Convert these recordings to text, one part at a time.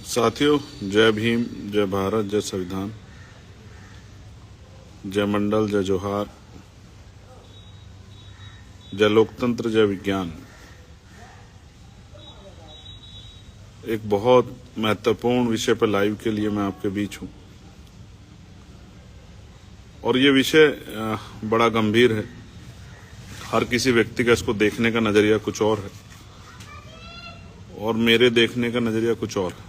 साथियों, जय भीम, जय भारत, जय संविधान, जय मंडल, जय जोहार, जय लोकतंत्र, जय विज्ञान। एक बहुत महत्वपूर्ण विषय पर लाइव के लिए मैं आपके बीच हूं और ये विषय बड़ा गंभीर है। हर किसी व्यक्ति का इसको देखने का नजरिया कुछ और है और मेरे देखने का नजरिया कुछ और है।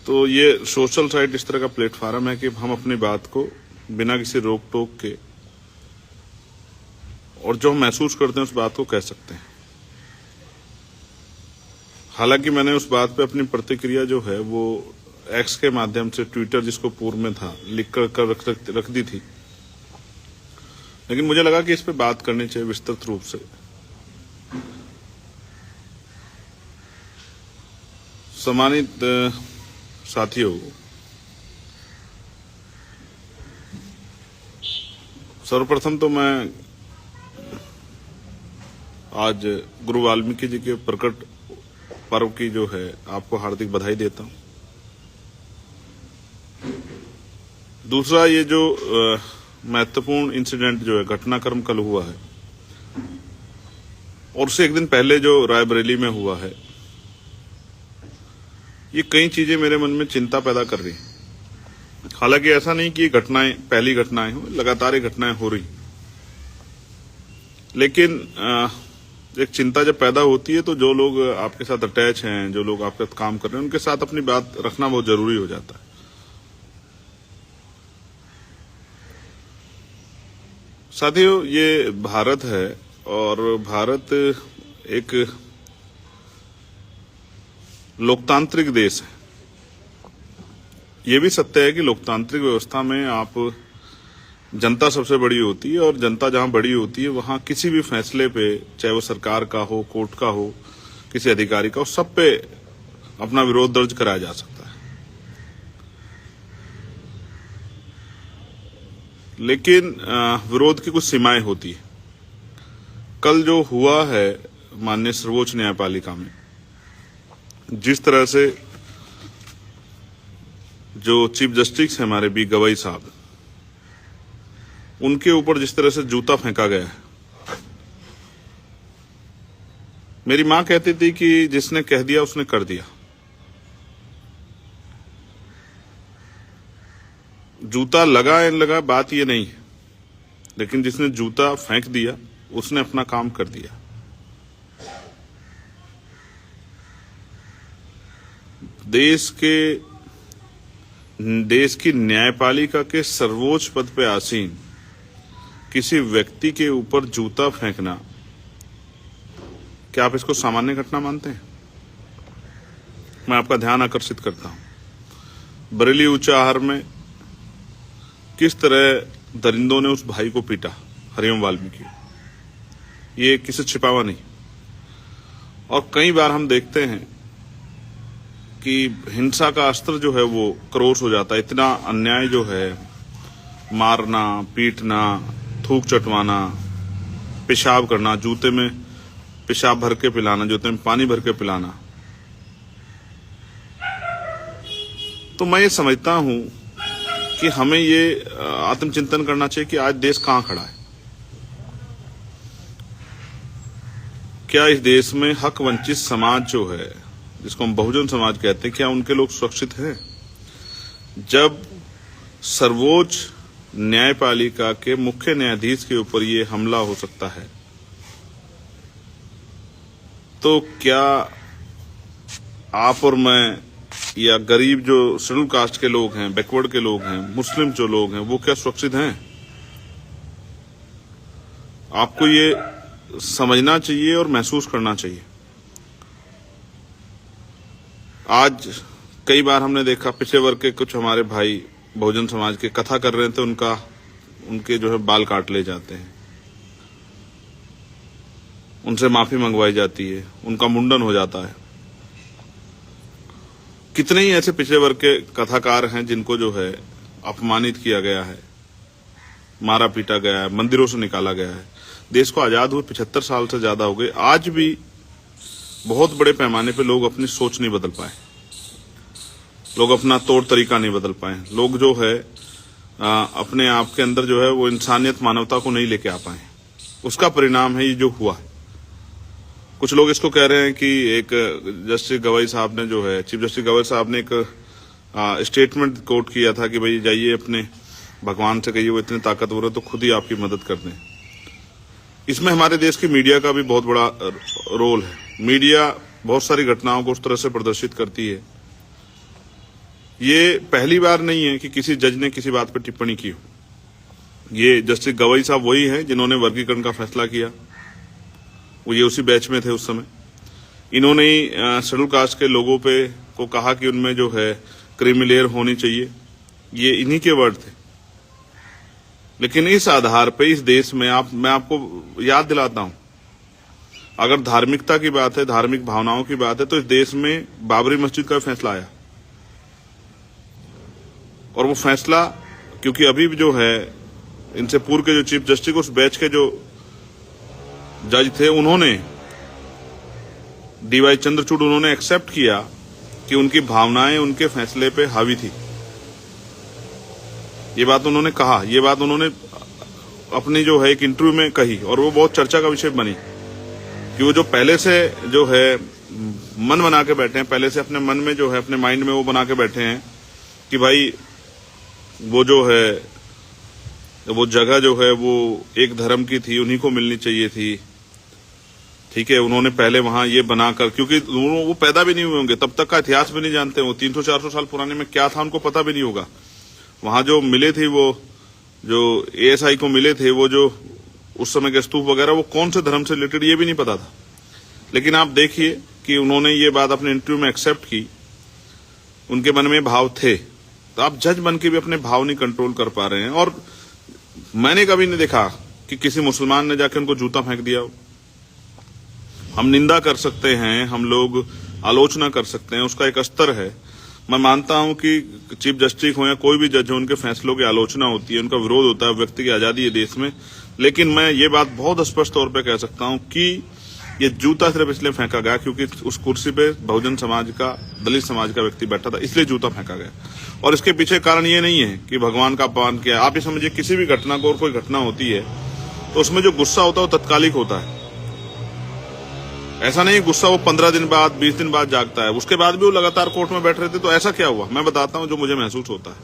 तो ये सोशल साइट इस तरह का प्लेटफॉर्म है कि हम अपनी बात को बिना किसी रोक टोक के और जो हम महसूस करते हैं उस बात को कह सकते हैं। हालांकि मैंने उस बात पे अपनी प्रतिक्रिया जो है वो एक्स के माध्यम से, ट्विटर जिसको पूर्व में था, लिख कर रख दी थी, लेकिन मुझे लगा कि इस पे बात करनी चाहिए विस्तृत रूप से। सम्मानित साथियों, सर्वप्रथम तो मैं आज गुरु वाल्मीकि जी के प्रकट पर्व की जो है आपको हार्दिक बधाई देता हूं। दूसरा, ये जो महत्वपूर्ण इंसिडेंट जो है, घटनाक्रम कल हुआ है और उससे एक दिन पहले जो रायबरेली में हुआ है, ये कई चीजें मेरे मन में चिंता पैदा कर रही हैं। हालांकि ऐसा नहीं कि ये घटनाएं पहली घटनाएं हो, लगातार ये घटनाएं हो रही, लेकिन एक चिंता जब पैदा होती है तो जो लोग आपके साथ अटैच हैं, जो लोग आपके साथ काम कर रहे हैं, उनके साथ अपनी बात रखना बहुत जरूरी हो जाता है। साथियों, ये भारत है और भारत एक लोकतांत्रिक देश है। यह भी सत्य है कि लोकतांत्रिक व्यवस्था में आप जनता सबसे बड़ी होती है और जनता जहां बड़ी होती है वहां किसी भी फैसले पे, चाहे वो सरकार का हो, कोर्ट का हो, किसी अधिकारी का हो, सब पे अपना विरोध दर्ज कराया जा सकता है। लेकिन विरोध की कुछ सीमाएं होती है। कल जो हुआ है माननीय सर्वोच्च न्यायपालिका में, जिस तरह से जो चीफ जस्टिस है हमारे बी गवई साहब, उनके ऊपर जिस तरह से जूता फेंका गया है, मेरी मां कहती थी कि जिसने कह दिया उसने कर दिया। जूता लगा या लगा बात ये नहीं है, लेकिन जिसने जूता फेंक दिया उसने अपना काम कर दिया। देश की न्यायपालिका के सर्वोच्च पद पे आसीन किसी व्यक्ति के ऊपर जूता फेंकना, क्या आप इसको सामान्य घटना मानते हैं? मैं आपका ध्यान आकर्षित करता हूं, बरेली उच्च आहार में किस तरह दरिंदों ने उस भाई को पीटा, हरिओम वाल्मीकि। ये किसी छिपावा नहीं। और कई बार हम देखते हैं कि हिंसा का अस्त्र जो है वो क्रोश हो जाता है। इतना अन्याय जो है, मारना, पीटना, थूक चटवाना, पेशाब करना, जूते में पेशाब भर के पिलाना, जूते में पानी भर के पिलाना। तो मैं ये समझता हूं कि हमें ये आत्मचिंतन करना चाहिए कि आज देश कहां खड़ा है। क्या इस देश में हक वंचित समाज जो है, जिसको हम बहुजन समाज कहते हैं, क्या उनके लोग सुरक्षित हैं? जब सर्वोच्च न्यायपालिका के मुख्य न्यायाधीश के ऊपर ये हमला हो सकता है, तो क्या आप और मैं या गरीब जो शेड्यूल कास्ट के लोग हैं, बैकवर्ड के लोग हैं, मुस्लिम जो लोग हैं, वो क्या सुरक्षित हैं? आपको ये समझना चाहिए और महसूस करना चाहिए। आज कई बार हमने देखा पिछड़े वर्ग के कुछ हमारे भाई बहुजन समाज के कथा कर रहे थे, उनके जो है बाल काट ले जाते हैं, उनसे माफी मंगवाई जाती है, उनका मुंडन हो जाता है। कितने ही ऐसे पिछड़े वर्ग के कथाकार हैं जिनको जो है अपमानित किया गया है, मारा पीटा गया है, मंदिरों से निकाला गया है। देश को आजाद हुए 75 साल से ज्यादा हो गए, आज भी बहुत बड़े पैमाने पे लोग अपनी सोच नहीं बदल पाए, लोग अपना तौर तरीका नहीं बदल पाए, लोग जो है अपने आप के अंदर जो है वो इंसानियत मानवता को नहीं लेके आ पाए। उसका परिणाम है ये जो हुआ। कुछ लोग इसको कह रहे हैं कि एक जस्टिस गवाई साहब ने जो है, चीफ जस्टिस गवाई साहब ने एक स्टेटमेंट कोट किया था कि भाई जाइए अपने भगवान से कहिए वो इतने ताकतवर है तो खुद ही आपकी मदद कर दें। इसमें हमारे देश की मीडिया का भी बहुत बड़ा रोल है। मीडिया बहुत सारी घटनाओं को उस तरह से प्रदर्शित करती है। ये पहली बार नहीं है कि किसी जज ने किसी बात पर टिप्पणी की हो। ये जस्टिस गवाई साहब वही हैं जिन्होंने वर्गीकरण का फैसला किया, वो ये उसी बैच में थे उस समय। इन्होंने ही शेड्यूल कास्ट के लोगों पे को कहा कि उनमें जो है क्रीमी लेयर होनी चाहिए, ये इन्हीं के वर्ड थे। लेकिन इस आधार पे इस देश में मैं आपको याद दिलाता हूं, अगर धार्मिकता की बात है, धार्मिक भावनाओं की बात है, तो इस देश में बाबरी मस्जिद का फैसला आया। और वो फैसला, क्योंकि अभी भी जो है इनसे पूर्व के जो चीफ जस्टिस उस बैच के जो जज थे, उन्होंने डीवाई चंद्रचूड़, उन्होंने एक्सेप्ट किया कि उनकी भावनाएं उनके फैसले पे हावी थी। ये बात उन्होंने कहा, ये बात उन्होंने अपनी जो है एक इंटरव्यू में कही, और वो बहुत चर्चा का विषय बनी कि वो जो पहले से जो है मन बना के बैठे हैं, पहले से अपने मन में जो है अपने माइंड में वो बना के बैठे हैं कि भाई वो जो है वो जगह जो है वो एक धर्म की थी, उन्हीं को मिलनी चाहिए थी। ठीक है, उन्होंने पहले वहां ये बनाकर, क्योंकि वो पैदा भी नहीं हुए होंगे, तब तक का इतिहास भी नहीं जानते, वो 300-400 साल पुराने में क्या था उनको पता भी नहीं होगा। वहां जो मिले थे, वो जो एएसआई को मिले थे, वो जो उस समय के स्तूप वगैरह, वो कौन से धर्म से रिलेटेड ये भी नहीं पता था। लेकिन आप देखिए कि उन्होंने ये बात अपने इंटरव्यू में एक्सेप्ट की, उनके मन में भाव थे। तो आप जज बन के भी अपने भाव नहीं कंट्रोल कर पा रहे हैं। और मैंने कभी नहीं देखा कि किसी मुसलमान ने जाके उनको जूता फेंक दिया हो। हम निंदा कर सकते हैं, हम लोग आलोचना कर सकते हैं, उसका एक स्तर है। मैं मानता हूं कि चीफ जस्टिस हो या कोई भी जज हो, उनके फैसलों की आलोचना होती है, उनका विरोध होता है, व्यक्ति की आजादी है देश में। लेकिन मैं ये बात बहुत स्पष्ट तौर पे कह सकता हूं कि ये जूता सिर्फ इसलिए फेंका गया क्योंकि उस कुर्सी पे बहुजन समाज का, दलित समाज का व्यक्ति बैठा था, इसलिए जूता फेंका गया। और इसके पीछे कारण ये नहीं है कि भगवान का अपमान किया। आप ये समझिए, किसी भी घटना को, और कोई घटना होती है तो उसमें जो गुस्सा होता है वो तत्कालिक होता है। ऐसा नहीं गुस्सा वो 15 दिन बाद, 20 दिन बाद जागता है। उसके बाद भी वो लगातार कोर्ट में बैठ रहे थे। तो ऐसा क्या हुआ, मैं बताता हूं जो मुझे महसूस होता है।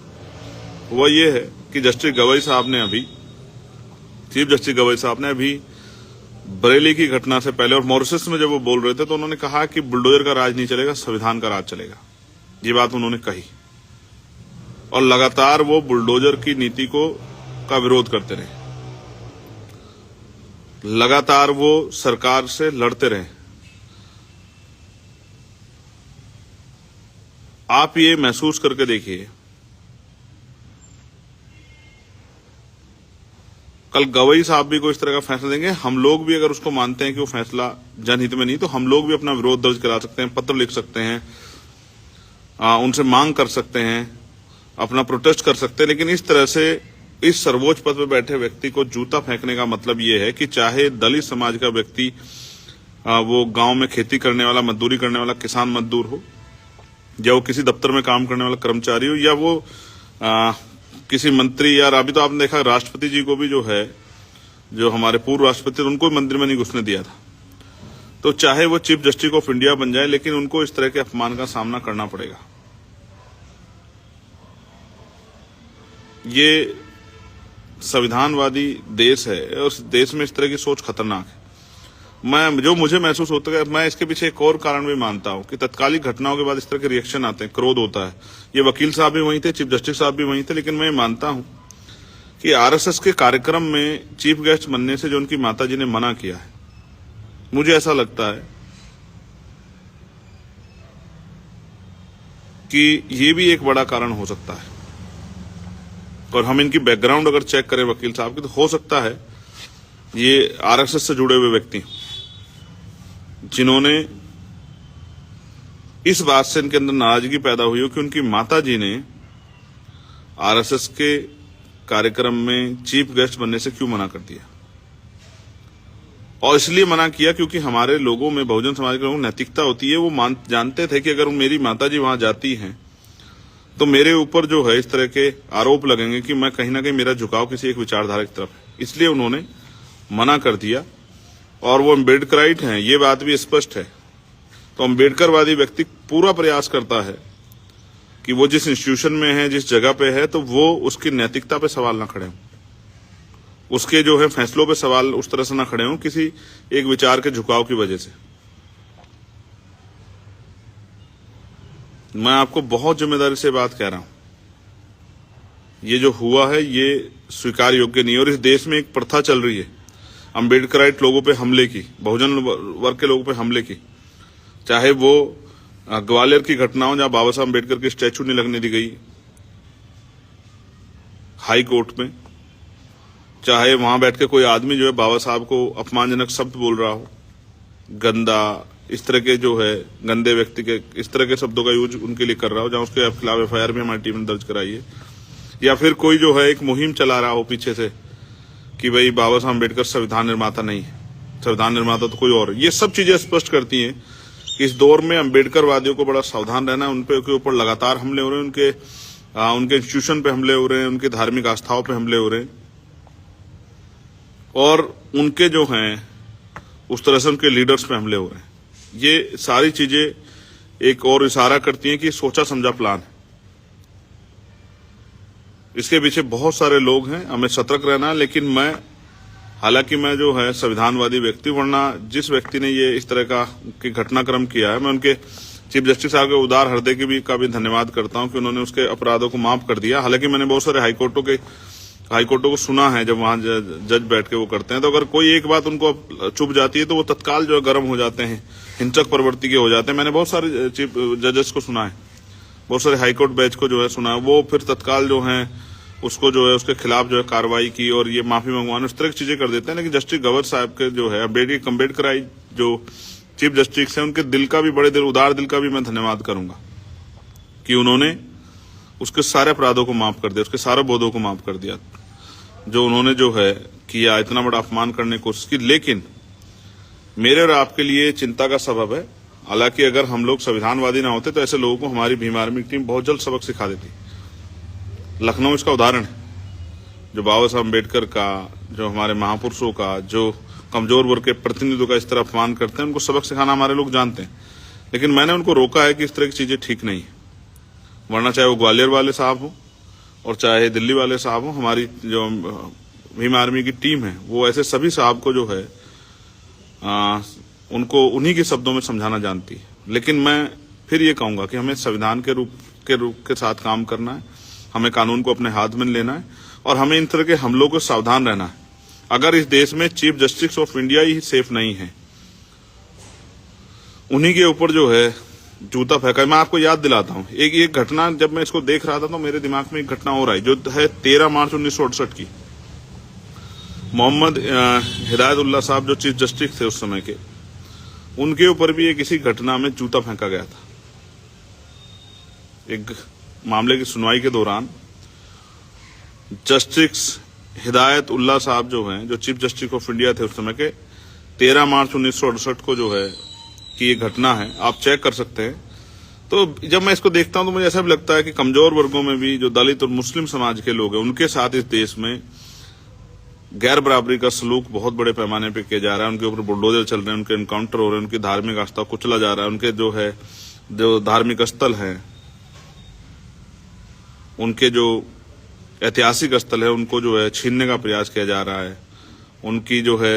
वो ये है कि जस्टिस गवाई साहब ने अभी, चीफ जस्टिस गवाई साहब ने अभी बरेली की घटना से पहले और मॉरिशस में जब वो बोल रहे थे, तो उन्होंने कहा कि बुलडोजर का राज नहीं चलेगा, संविधान का राज चलेगा। ये बात उन्होंने कही और लगातार वो बुलडोजर की नीति का विरोध करते रहे, लगातार वो सरकार से लड़ते रहे। आप ये महसूस करके देखिए, कल गवई साहब भी कोई इस तरह का फैसला देंगे, हम लोग भी अगर उसको मानते हैं कि वो फैसला जनहित में नहीं, तो हम लोग भी अपना विरोध दर्ज करा सकते हैं, पत्र लिख सकते हैं, उनसे मांग कर सकते हैं, अपना प्रोटेस्ट कर सकते हैं। लेकिन इस तरह से इस सर्वोच्च पद पर बैठे व्यक्ति को जूता फेंकने का मतलब ये है कि चाहे दलित समाज का व्यक्ति, वो गांव में खेती करने वाला, मजदूरी करने वाला किसान मजदूर हो, या वो किसी दफ्तर में काम करने वाला कर्मचारी हो, या वो किसी मंत्री, या अभी तो आपने देखा राष्ट्रपति जी को भी जो है, जो हमारे पूर्व राष्ट्रपति, उनको मंदिर में नहीं घुसने दिया था। तो चाहे वो चीफ जस्टिस ऑफ इंडिया बन जाए, लेकिन उनको इस तरह के अपमान का सामना करना पड़ेगा। ये संविधानवादी देश है और उस देश में इस तरह की सोच खतरनाक है। जो मुझे महसूस होता है, मैं इसके पीछे एक और कारण भी मानता हूं कि तत्कालिक घटनाओं के बाद इस तरह के रिएक्शन आते हैं, क्रोध होता है। ये वकील साहब भी वहीं थे, चीफ जस्टिस साहब भी वहीं थे। लेकिन मैं मानता हूं कि आरएसएस के कार्यक्रम में चीफ गेस्ट बनने से जो उनकी माताजी ने मना किया है, मुझे ऐसा लगता है कि ये भी एक बड़ा कारण हो सकता है। और हम इनकी बैकग्राउंड अगर चेक करें वकील साहब की, तो हो सकता है ये आरएसएस से जुड़े हुए व्यक्ति, जिन्होंने इस बात से इनके अंदर नाराजगी पैदा हुई हो कि उनकी माताजी ने आरएसएस के कार्यक्रम में चीफ गेस्ट बनने से क्यों मना कर दिया। और इसलिए मना किया क्योंकि हमारे लोगों में, बहुजन समाज के लोगों में नैतिकता होती है। वो जानते थे कि अगर मेरी माताजी वहां जाती हैं तो मेरे ऊपर जो है इस तरह के आरोप लगेंगे कि मैं कहीं ना कहीं मेरा झुकाव किसी एक विचारधारा की तरफ है। इसलिए उन्होंने मना कर दिया। और वो अम्बेडकराइट हैं, ये बात भी स्पष्ट है। तो अम्बेडकरवादी व्यक्ति पूरा प्रयास करता है कि वो जिस इंस्टीट्यूशन में है, जिस जगह पे है, तो वो उसकी नैतिकता पे सवाल ना खड़े हों, उसके जो है फैसलों पे सवाल उस तरह से ना खड़े हों किसी एक विचार के झुकाव की वजह से। मैं आपको बहुत जिम्मेदारी से बात कह रहा हूं, ये जो हुआ है ये स्वीकार योग्य नहीं है। और इस देश में एक प्रथा चल रही है अम्बेडकराइट लोगों पे हमले की, बहुजन वर्ग के लोगों पे हमले की। चाहे वो ग्वालियर की घटना हो जहां बाबा साहब अम्बेडकर की स्टैचू नहीं लगने दी गई हाई कोर्ट में, चाहे वहां बैठ के कोई आदमी जो है बाबा साहब को अपमानजनक शब्द बोल रहा हो, गंदा, इस तरह के जो है गंदे व्यक्ति के इस तरह के शब्दों का यूज उनके लिए कर रहा हो, जहां उसके खिलाफ एफआईआर भी हमारी टीम ने दर्ज कराई है। या फिर कोई जो है एक मुहिम चला रहा हो पीछे से कि भाई बाबा साहब अम्बेडकर संविधान निर्माता नहीं है, संविधान निर्माता तो कोई और। ये सब चीजें स्पष्ट करती हैं कि इस दौर में अम्बेडकरवादियों को बड़ा सावधान रहना है। उनके ऊपर लगातार हमले हो रहे हैं, उनके इंस्टीट्यूशन पे हमले हो रहे हैं, उनकी धार्मिक आस्थाओं पे हमले हो रहे हैं। और उनके जो हैं उस तरह से उनके लीडर्स पे हमले हो रहे हैं। ये सारी चीजें एक और इशारा करती हैं कि सोचा समझा प्लान है। इसके पीछे बहुत सारे लोग हैं, हमें सतर्क रहना है। लेकिन हालांकि मैं जो है संविधानवादी व्यक्ति, वरना जिस व्यक्ति ने ये इस तरह का घटनाक्रम किया है, मैं उनके चीफ जस्टिस साहब के उदार हृदय का भी धन्यवाद करता हूं कि उन्होंने उसके अपराधों को माफ कर दिया। हालांकि मैंने बहुत सारे हाईकोर्टों को सुना है, जब वहां जज बैठ के वो करते हैं, तो अगर कोई एक बात उनको चुभ जाती है तो वो तत्काल जो है गर्म हो जाते हैं, हिंसक प्रवृत्ति के हो जाते हैं। मैंने बहुत सारे चीफ जजेस को सुना है, बहुत सारे हाईकोर्ट बेंच को जो है सुना है, वो फिर तत्काल जो है उसको जो है उसके खिलाफ जो है कार्रवाई की और ये माफी मंगवाने इस तरह की चीजें कर देते हैं। लेकिन जस्टिस गवर साहब के जो है अम्बेडकर जो चीफ जस्टिस है, उनके उदार दिल का भी मैं धन्यवाद करूंगा कि उन्होंने उसके सारे अपराधों को माफ कर दिया, उसके सारे बोधों को माफ कर दिया जो उन्होंने जो है किया, इतना बड़ा अपमान करने की कोशिश की। लेकिन मेरे और आपके लिए चिंता का सबब है। हालांकि अगर हम लोग संविधानवादी ना होते तो ऐसे लोगों को हमारी भीम आर्मी की टीम बहुत जल्द सबक सिखा देती। लखनऊ इसका उदाहरण है, जो बाबा साहब अम्बेडकर का, जो हमारे महापुरुषों का, जो कमजोर वर्ग के प्रतिनिधियों का इस तरह अपमान करते हैं, उनको सबक सिखाना हमारे लोग जानते हैं। लेकिन मैंने उनको रोका है कि इस तरह की चीजें ठीक नहीं है। वरना चाहे वो ग्वालियर वाले साहब हो और चाहे दिल्ली वाले साहब हो, हमारी जो भीम आर्मी की टीम है वो ऐसे सभी साहब को जो है उनको उन्हीं के शब्दों में समझाना जानती है। लेकिन मैं फिर ये कहूंगा कि हमें संविधान के रूप के साथ काम करना है, हमें कानून को अपने हाथ में लेना है और हमें इन तरह के हमलों को सावधान रहना है। अगर इस देश में chief justice of India he safe नहीं है, उन्हीं के ऊपर जो है जूता फेंका। मैं आपको याद दिलाता हूं एक घटना, जब मैं इसको देख रहा था तो मेरे दिमाग में एक घटना हो रहा है जो है 13 मार्च 1968 की। मोहम्मद हिदायतुल्लाह साहब जो चीफ जस्टिस थे उस समय के, उनके ऊपर भी एक इसी घटना में जूता फेंका गया था। एक मामले की सुनवाई के दौरान जस्टिस हिदायतुल्लाह साहब जो हैं, जो चीफ जस्टिस ऑफ इंडिया थे उस समय के, 13 मार्च 1968 को जो है कि ये घटना है, आप चेक कर सकते हैं। तो जब मैं इसको देखता हूं तो मुझे ऐसा भी लगता है कि कमजोर वर्गों में भी जो दलित और मुस्लिम समाज के लोग हैं, उनके साथ इस देश में गैर बराबरी का सलूक बहुत बड़े पैमाने पे किया जा रहा है। उनके ऊपर बुलडोजर चल रहे हैं, उनके एनकाउंटर हो रहे हैं, उनकी धार्मिक आस्था कुचला जा रहा है, उनके जो धार्मिक स्थल हैं, उनके जो ऐतिहासिक स्थल है, उनको जो है छीनने का प्रयास किया जा रहा है, उनकी जो है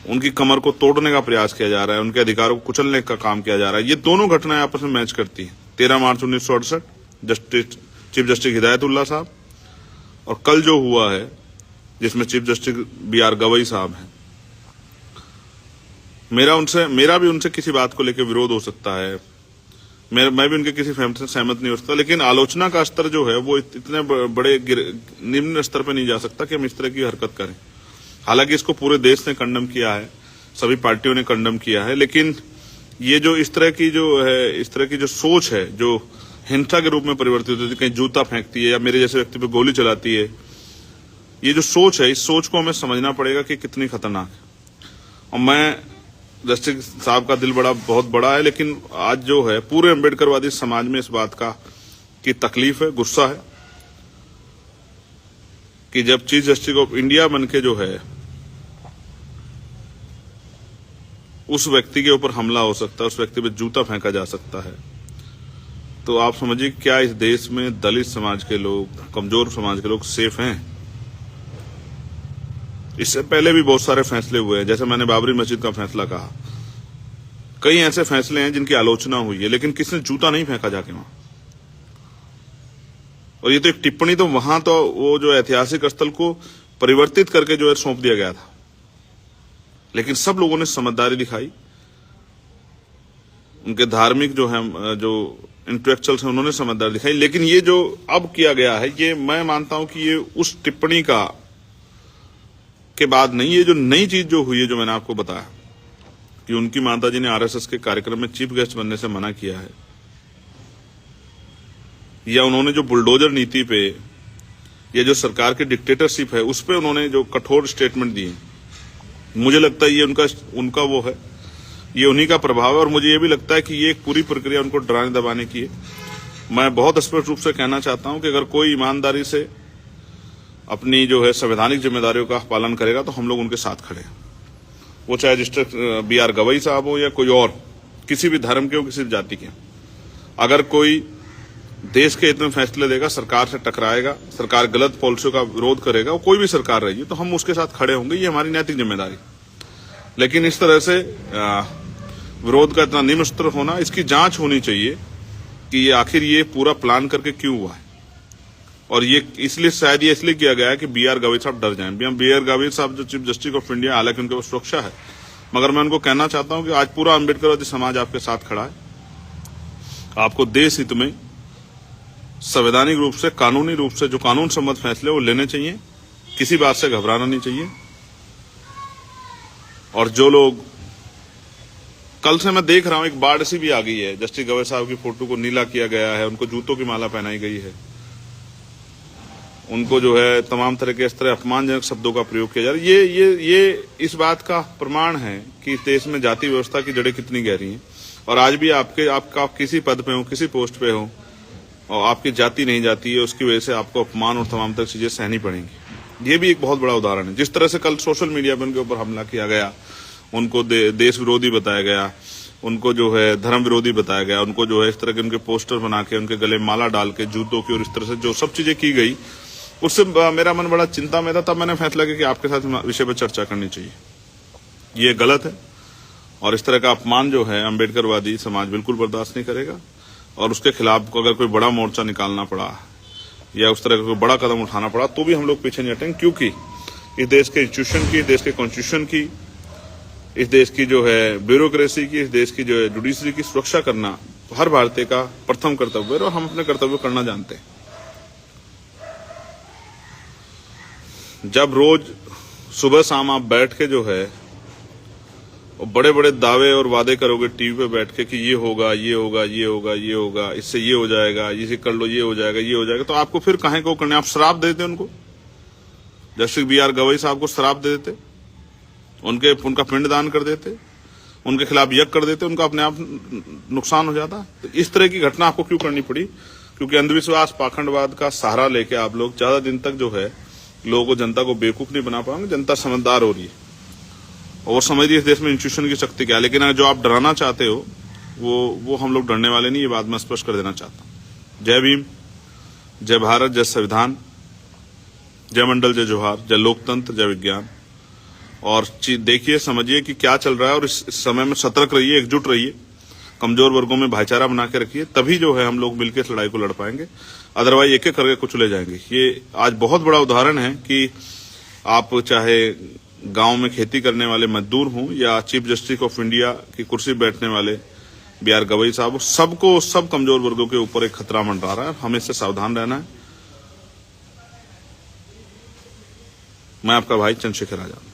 उनकी कमर को तोड़ने का प्रयास किया जा रहा है, उनके अधिकारों को कुचलने का काम किया जा रहा है। ये दोनों घटनाएं आपस में मैच करती हैं। 13 मार्च 1968 चीफ जस्टिस हिदायतुल्लाह साहब, और कल जो हुआ है जिसमें चीफ जस्टिस BR गवई साहब हैं। मेरा भी उनसे किसी बात को लेकर विरोध हो सकता है, मैं भी उनके किसी फैसले से सहमत नहीं हो सकता, लेकिन आलोचना का स्तर जो है वो इतने बड़े निम्न स्तर पर नहीं जा सकता कि हम इस तरह की हरकत करें। हालांकि इसको पूरे देश ने कंडम किया है, सभी पार्टियों ने कंडम किया है, लेकिन ये जो इस तरह की जो सोच है, जो हिंसा के रूप में परिवर्तित होती है, कहीं जूता फेंकती है या मेरे जैसे व्यक्ति पे गोली चलाती है, ये जो सोच है, इस सोच को हमें समझना पड़ेगा कि कितनी खतरनाक है। और मैं जस्टिस साहब का दिल बहुत बड़ा है, लेकिन आज जो है पूरे अम्बेडकरवादी समाज में इस बात का की तकलीफ है, गुस्सा है कि जब चीफ जस्टिस ऑफ इंडिया बन के जो है उस व्यक्ति के ऊपर हमला हो सकता है, उस व्यक्ति पे जूता फेंका जा सकता है, तो आप समझिए क्या इस देश में दलित समाज के लोग, कमजोर समाज के लोग सेफ हैं? इससे पहले भी बहुत सारे फैसले हुए हैं, जैसे मैंने बाबरी मस्जिद का फैसला कहा। कई ऐसे फैसले हैं जिनकी आलोचना हुई है, लेकिन किसने जूता नहीं फेंका जाके वहां। और ये तो एक टिप्पणी, तो वहां तो वो जो ऐतिहासिक स्थल को परिवर्तित करके जो है सौंप दिया गया था, लेकिन सब लोगों ने समझदारी दिखाई। उनके धार्मिक जो है, जो इंटेलेक्चुअल्स हैं, उन्होंने समझदारी दिखाई। लेकिन ये जो अब किया गया है, ये मैं मानता हूं कि ये उस टिप्पणी का के बाद नहीं, ये जो नई चीज जो हुई है, जो मैंने आपको बताया कि उनकी माताजी ने आरएसएस के कार्यक्रम में चीफ गेस्ट बनने से मना किया है, या उन्होंने जो बुलडोजर नीति पे, या जो सरकार की डिक्टेटरशिप है उस पे उन्होंने जो कठोर स्टेटमेंट दिए, मुझे लगता है ये उनका वो है, ये उन्हीं का प्रभाव है। और मुझे ये भी लगता है कि ये एक पूरी प्रक्रिया उनको डराने दबाने की है। मैं बहुत स्पष्ट रूप से कहना चाहता हूं कि अगर कोई ईमानदारी से अपनी जो है संवैधानिक जिम्मेदारियों का पालन करेगा तो हम लोग उनके साथ खड़े हैं। वो चाहे जस्टिस बी.आर. गवई साहब हो या कोई और, किसी भी धर्म के हो, किसी भी जाति के। अगर कोई देश के हित में फैसले देगा, सरकार से टकराएगा, सरकार गलत पॉलिसियों का विरोध करेगा, वो कोई भी सरकार रही, तो हम उसके साथ खड़े होंगे, ये हमारी नैतिक जिम्मेदारी। लेकिन इस तरह से विरोध का इतना निम्न होना, इसकी जांच होनी चाहिए कि ये आखिर ये पूरा प्लान करके क्यों हुआ है। और ये इसलिए शायद ये इसलिए किया गया है कि बी.आर. गवई साहब डर जाएं। बी.आर. गवई साहब जो चीफ जस्टिस ऑफ इंडिया, हालांकि उनके पास सुरक्षा है, मगर मैं उनको कहना चाहता हूं कि आज पूरा अम्बेडकरवादी समाज आपके साथ खड़ा है। आपको देश हित में संवैधानिक रूप से, कानूनी रूप से जो कानून सम्मत फैसले वो लेने चाहिए, किसी बात से घबराना नहीं चाहिए। और जो लोग, कल से मैं देख रहा हूं एक बाढ़ सी भी आ गई है, जस्टिस गवई साहब की फोटो को नीला किया गया है, उनको जूतों की माला पहनाई गई है, उनको जो है तमाम तरह के इस तरह अपमानजनक शब्दों का प्रयोग किया जा रहा है। ये इस बात का प्रमाण है कि देश में जाति व्यवस्था की जड़ें कितनी गहरी हैं। और आज भी आप किसी पद पे हो, किसी पोस्ट पे हो, और आपकी जाति नहीं जाती है, उसकी वजह से आपको अपमान और तमाम तरह चीजें सहनी पड़ेंगी। ये भी एक बहुत बड़ा उदाहरण है। जिस तरह से कल सोशल मीडिया पर उनके ऊपर हमला किया गया, उनको देश विरोधी बताया गया, उनको जो है धर्म विरोधी बताया गया, उनको जो है इस तरह के उनके पोस्टर बना के, उनके गले माला डाल के, जूतों की, और इस तरह से जो सब चीजें की गई, उससे मेरा मन बड़ा चिंता में था। तब मैंने फैसला किया कि आपके साथ विषय पर चर्चा करनी चाहिए। ये गलत है, और इस तरह का अपमान जो है अम्बेडकरवादी समाज बिल्कुल बर्दाश्त नहीं करेगा। और उसके खिलाफ अगर कोई बड़ा मोर्चा निकालना पड़ा या उस तरह का कोई बड़ा कदम उठाना पड़ा, तो भी हम लोग पीछे नहीं हटेंगे, क्योंकि इस देश के इंस्टीट्यूशन की, इस देश के कॉन्स्टिट्यूशन की, इस देश की जो है ब्यूरोक्रेसी की, इस देश की जो है जुडिशरी की सुरक्षा करना हर भारतीय का प्रथम कर्तव्य है, और हम अपने कर्तव्य करना जानते हैं। जब रोज सुबह शाम आप बैठ के जो है बड़े बड़े दावे और वादे करोगे टीवी पे बैठ के कि ये होगा, ये होगा, ये होगा, ये होगा, इससे ये हो जाएगा, इसे कर लो, ये हो जाएगा, ये हो जाएगा, तो आपको फिर काहे को करने? आप शराब दे देते उनको, जस्टिस बी.आर. गवई साहब को शराब दे देते, उनका पिंडदान कर देते, उनके खिलाफ यज्ञ कर देते, उनका अपने आप नुकसान हो जाता। तो इस तरह की घटना आपको क्यों करनी पड़ी? क्योंकि अंधविश्वास, पाखंडवाद का सहारा लेके आप लोग ज्यादा दिन तक जो है लोगों को, जनता को बेवकूफ नहीं बना पाएंगे। जनता समझदार हो रही है और समझ रही है इस देश में इंस्टीट्यूशन की शक्ति क्या है। लेकिन जो आप डराना चाहते हो, वो हम लोग डरने वाले नहीं, ये बात मैं स्पष्ट कर देना चाहता हूं। जय भीम, जय भारत, जय संविधान, जय मंडल, जय जोहार, जय लोकतंत्र, जय विज्ञान। और देखिए, समझिए कि क्या चल रहा है, और इस समय में सतर्क रहिए, एकजुट रहिए, कमजोर वर्गों में भाईचारा बना के रखिए, तभी जो है हम लोग मिलकर इस लड़ाई को लड़ पाएंगे। अदरवाइज एक एक करके कुचले जाएंगे। ये आज बहुत बड़ा उदाहरण है कि आप चाहे गांव में खेती करने वाले मजदूर हों या चीफ जस्टिस ऑफ इंडिया की कुर्सी बैठने वाले बी.आर. गवई साहब, सबको, सब कमजोर वर्गों के ऊपर एक खतरा मंडरा रहा है। हमें इससे सावधान रहना है। मैं आपका भाई चंद्रशेखर आजाद।